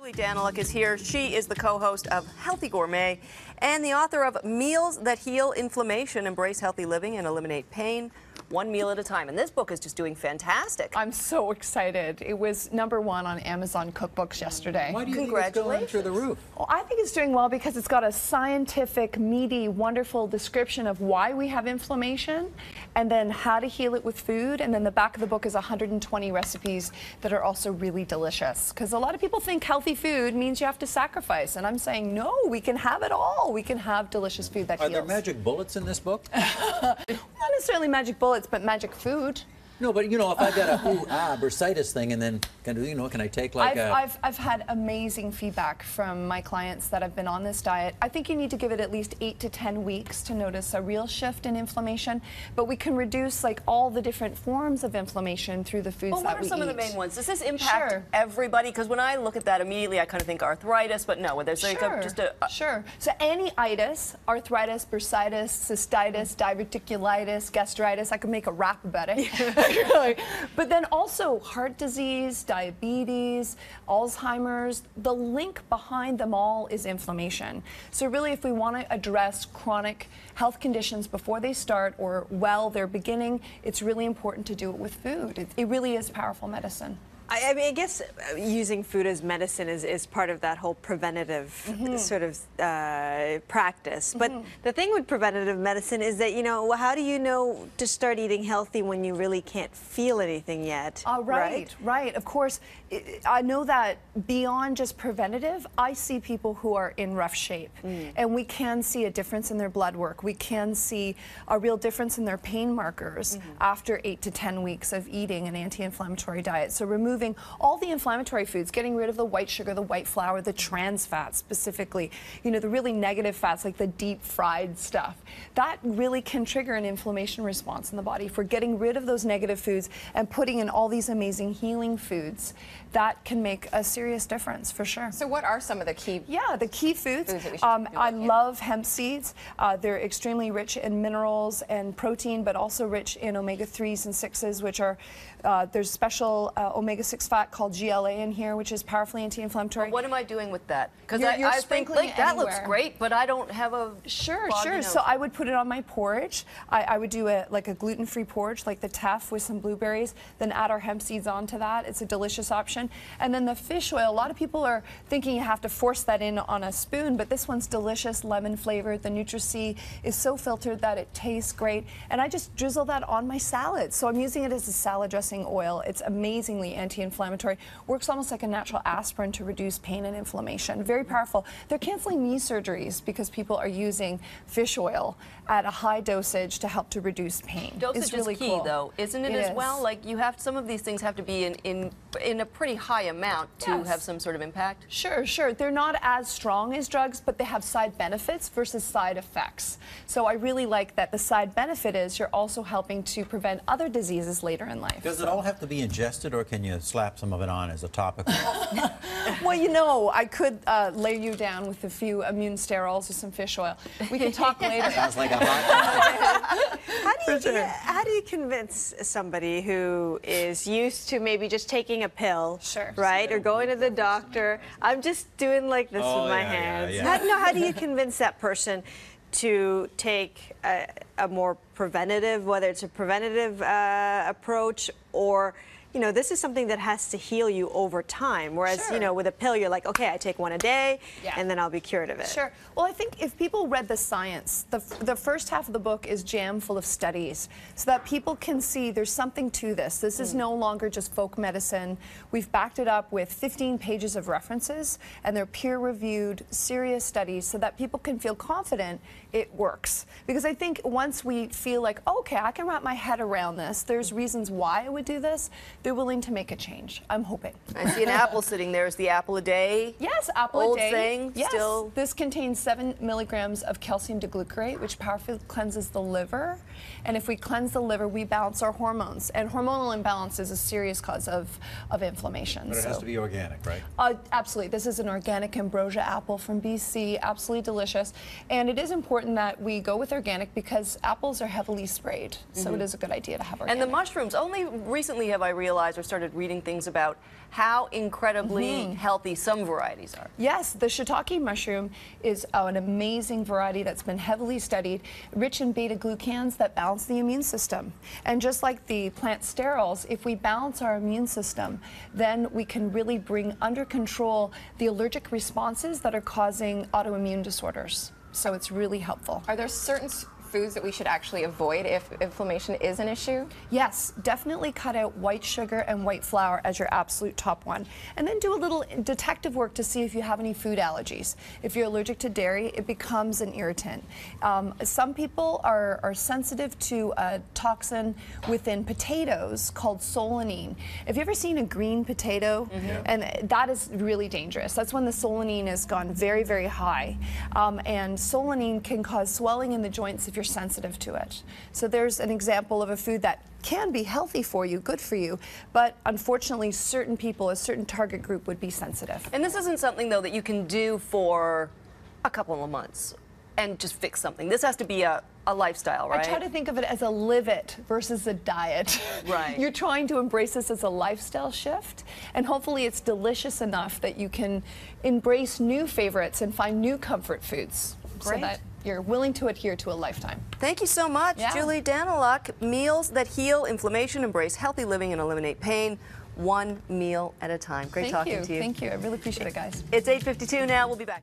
Julie Daniluk is here. She is the co-host of Healthy Gourmet and the author of Meals That Heal Inflammation, Embrace Healthy Living and Eliminate Pain, one meal at a time. And this book is just doing fantastic. I'm so excited. It was #1 on Amazon cookbooks yesterday. Why do you think it's going through the roof? Well, I think it's doing well because it's got a scientific, meaty, wonderful description of why we have inflammation and then how to heal it with food. And then the back of the book is 120 recipes that are also really delicious. Because a lot of people think healthy food means you have to sacrifice. And I'm saying, no, we can have it all. We can have delicious food that heals. Are there magic bullets in this book? Not necessarily magic bullets, but magic food. No, but you know, if I got a bursitis thing, and then can I take like I've had amazing feedback from my clients that have been on this diet. I think you need to give it at least 8 to 10 weeks to notice a real shift in inflammation. But we can reduce like all the different forms of inflammation through the foods that we eat. What are some of the main ones? Does this impact everybody? Because when I look at that immediately, I kind of think arthritis, but no, there's like Sure. So any itis, arthritis, bursitis, cystitis, diverticulitis, gastritis, I could make a rap about it. But then also heart disease, diabetes, Alzheimer's, the link behind them all is inflammation. So really, if we want to address chronic health conditions before they start or while they're beginning, it's really important to do it with food. It really is powerful medicine. I mean, I guess using food as medicine is part of that whole preventative sort of practice. But the thing with preventative medicine is that, you know, how do you know to start eating healthy when you really can't feel anything yet? Right. Of course, I know that beyond just preventative, I see people who are in rough shape. And we can see a difference in their blood work. We can see a real difference in their pain markers after 8 to 10 weeks of eating an anti-inflammatory diet. So removing all the inflammatory foods, getting rid of the white sugar, the white flour, the trans fats specifically, you know, the really negative fats like the deep fried stuff, that really can trigger an inflammation response in the body. If we're getting rid of those negative foods and putting in all these amazing healing foods, that can make a serious difference for sure. So what are some of the key the key foods I love hemp seeds. They're extremely rich in minerals and protein, but also rich in omega-3s and 6s, which are there's special omega-6 fat called GLA in here, which is powerfully anti-inflammatory. What am I doing with that? Because you're I think like, that looks great, but I don't have a Sure. So I would put it on my porridge. I would do like a gluten-free porridge, like the teff with some blueberries, then add our hemp seeds onto that. It's a delicious option. And then the fish oil, a lot of people are thinking you have to force that in on a spoon, but this one's delicious, lemon flavored. The Nutri-C is so filtered that it tastes great. And I just drizzle that on my salad. So I'm using it as a salad dressing oil. It's amazingly anti-inflammatory. Works almost like a natural aspirin to reduce pain and inflammation. Very powerful. They're canceling knee surgeries because people are using fish oil at a high dosage to help to reduce pain. Dosage it's really is key, cool. though, isn't it, as well? Like you have some of these things have to be in a pretty high amount to have some sort of impact. Sure. They're not as strong as drugs, but they have side benefits versus side effects. So I really like that the side benefit is you're also helping to prevent other diseases later in life. Does it all have to be ingested, or can you slap some of it on as a topical? Well, you know, I could lay you down with a few immune sterols or some fish oil. We can talk later. Sounds like a hot How do you convince somebody who is used to maybe just taking a pill, right, or going to the doctor? I'm just doing like this with my hands. How do you convince that person to take a more preventative, whether it's a preventative approach or, you know, this is something that has to heal you over time. Whereas, you know, with a pill, you're like, okay, I take one a day, and then I'll be cured of it. Sure. Well, I think if people read the science, the first half of the book is jam full of studies, so that people can see there's something to this. This is no longer just folk medicine. We've backed it up with 15 pages of references, and they're peer-reviewed, serious studies, so that people can feel confident it works. Because I think once we feel like, okay, I can wrap my head around this, there's reasons why I would do this, they're willing to make a change. I'm hoping. I see an apple sitting there. Is the apple a day? Yes, apple a day. Old saying, yes. Still. This contains 7 milligrams of calcium diglucarate, which powerfully cleanses the liver. And if we cleanse the liver, we balance our hormones. And hormonal imbalance is a serious cause of inflammation. But it has to be organic, right? Absolutely. This is an organic ambrosia apple from BC, absolutely delicious. And it is important that we go with organic because apples are heavily sprayed. So it is a good idea to have organic. And the mushrooms, only recently have I realized realized or started reading things about how incredibly healthy some varieties are. Yes, the shiitake mushroom is an amazing variety that's been heavily studied, rich in beta-glucans that balance the immune system. And just like the plant sterols, if we balance our immune system, then we can really bring under control the allergic responses that are causing autoimmune disorders. So it's really helpful. Are there certain foods that we should actually avoid if inflammation is an issue? Yes, definitely cut out white sugar and white flour as your absolute top one. And then do a little detective work to see if you have any food allergies. If you're allergic to dairy, it becomes an irritant. Some people are sensitive to a toxin within potatoes called solanine. Have you ever seen a green potato? And that is really dangerous. That's when the solanine has gone very, very high. And solanine can cause swelling in the joints if you're sensitive to it. So there's an example of a food that can be healthy for you, good for you, but unfortunately certain people, a certain target group would be sensitive. And this isn't something, though, that you can do for a couple of months and just fix something. This has to be a lifestyle, right? I try to think of it as a live it versus a diet. Right. You're trying to embrace this as a lifestyle shift, and hopefully it's delicious enough that you can embrace new favorites and find new comfort foods. Great. So that you're willing to adhere to a lifetime. Thank you so much, Yeah. Julie Daniluk. Meals that heal inflammation, embrace healthy living, and eliminate pain, one meal at a time. Great talking to you. Thank you. I really appreciate it, guys. It's 8:52 now. We'll be back.